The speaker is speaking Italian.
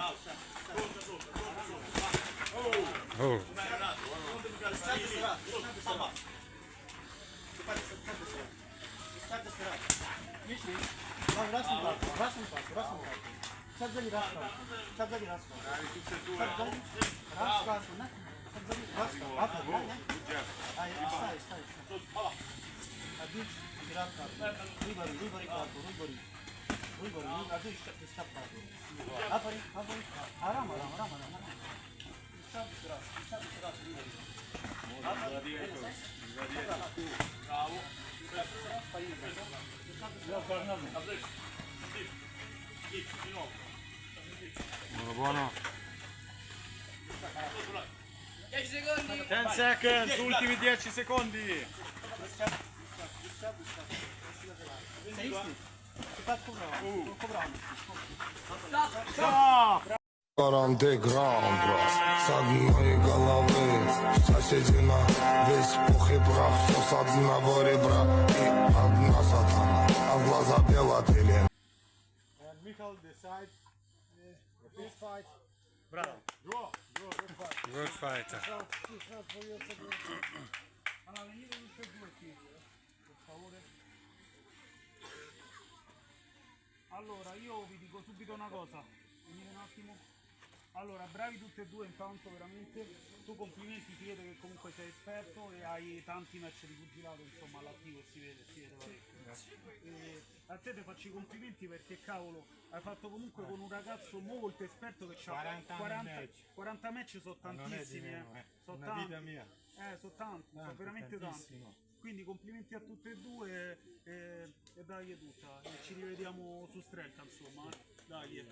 Oh. Buono, buono. 10 secondi. 10 seconds, ultimi 10 secondi. Stop! 40 грамм с одной головы. Соседи на весь пух и прах. Все с одного ребра и одна сатана. А в глаза белотели. And Michael decide This fight, bravo. draw, good fight. Good fighter. It's not for you to go. Allora, venite tutti e due qui, per favore. Allora, io vi dico subito una cosa. Venite un attimo. Allora, bravi tutti e due intanto, veramente. Tu complimenti, si vede che comunque sei esperto e hai tanti match di pugilato, insomma, all'attivo si vede parecchio. E a te faccio i complimenti perché cavolo, hai fatto comunque con un ragazzo molto esperto che ha 40 match sono tantissimi, sono Una tanti. vita mia. Sono tanti, sono veramente tanti. Quindi complimenti a tutte e due e dai tutta. E ci rivediamo su Strelka, insomma. Dai.